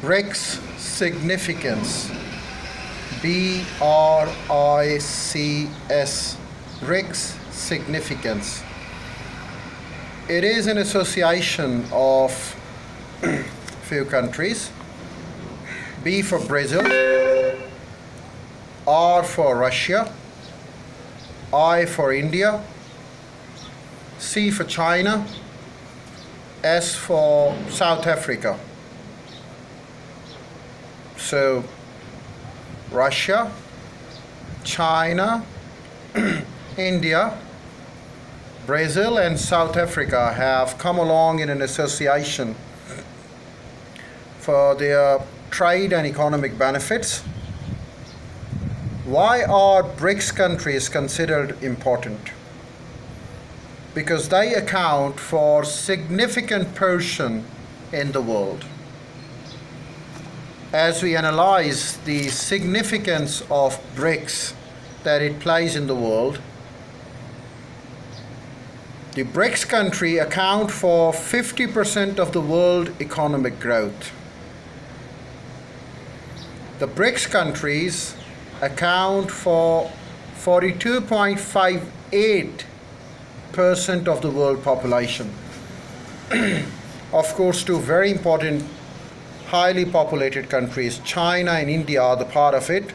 BRICS significance. BRICS. BRICS significance. It is an association of few countries. B for Brazil, R for Russia, I for India, C for China, S for South Africa. So Russia, China, India, Brazil and South Africa have come along in an association for their trade and economic benefits. Why are BRICS countries considered important? Because they account for significant portion in the world. As we analyze the significance of BRICS that it plays in the world, the BRICS country account for 50% of the world economic growth. The BRICS countries account for 42.58% of the world population. Of course, two very important highly populated countries, China and India, are the part of it.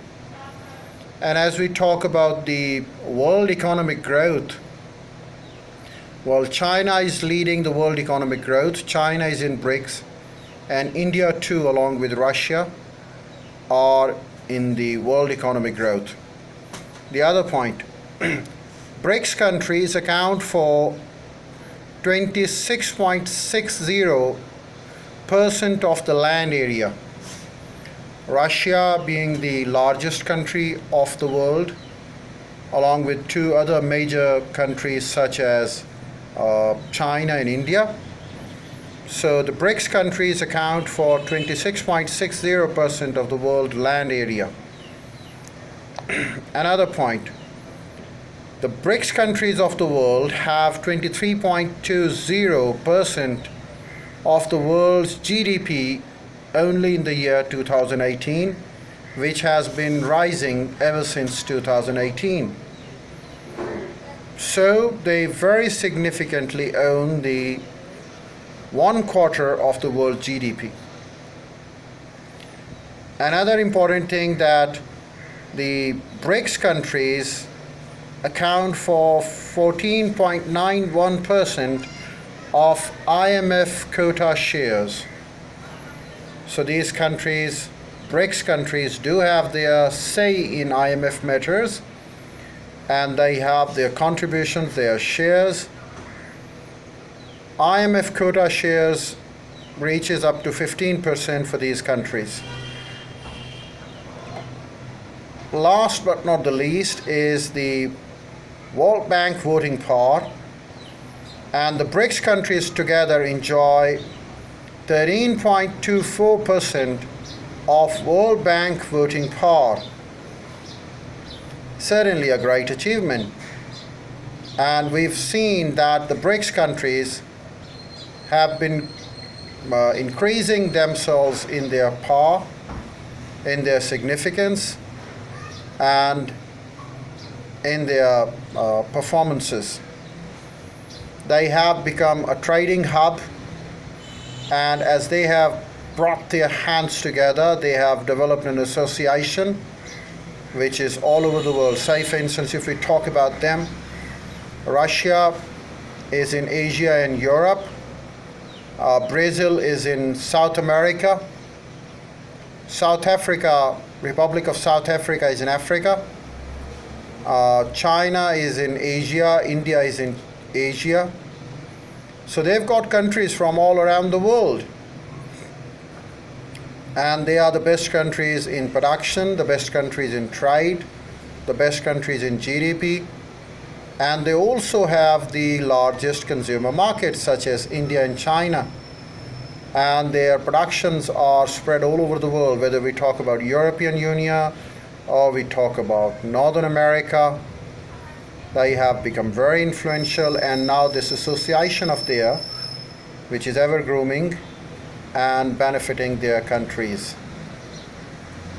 And as we talk about the world economic growth, well, China is leading the world economic growth. China is in BRICS, and India too, along with Russia, are in the world economic growth. The other point, BRICS countries account for 26.60% of the land area. Russia being the largest country of the world, along with two other major countries such as China and India. So the BRICS countries account for 26.60% of the world land area. Another point, the BRICS countries of the world have 23.20% of the world's GDP only in the year 2018, which has been rising ever since 2018. So they very significantly own the 1/4 of the world GDP. Another important thing that the BRICS countries account for 14.91% of IMF quota shares. So these countries, BRICS countries, do have their say in IMF matters, and they have their contributions, their shares. IMF quota shares reaches up to 15% for these countries. Last but not the least is the World Bank voting power, and the BRICS countries together enjoy 13.24% of World Bank voting power. Certainly a great achievement. And we've seen that the BRICS countries have been increasing themselves in their power, in their significance, and in their performances. They have become a trading hub, and as they have brought their hands together, they have developed an association which is all over the world. Say, for instance, if we talk about them, Russia is in Asia and Europe, Brazil is in South America, South Africa, Republic of South Africa is in Africa, China is in Asia, India is in Asia. So they've got countries from all around the world. And they are the best countries in production, the best countries in trade, the best countries in GDP. And they also have the largest consumer markets such as India and China. And their productions are spread all over the world, whether we talk about European Union or we talk about Northern America. They have become very influential, and now this association of theirs, which is ever grooming, and benefiting their countries.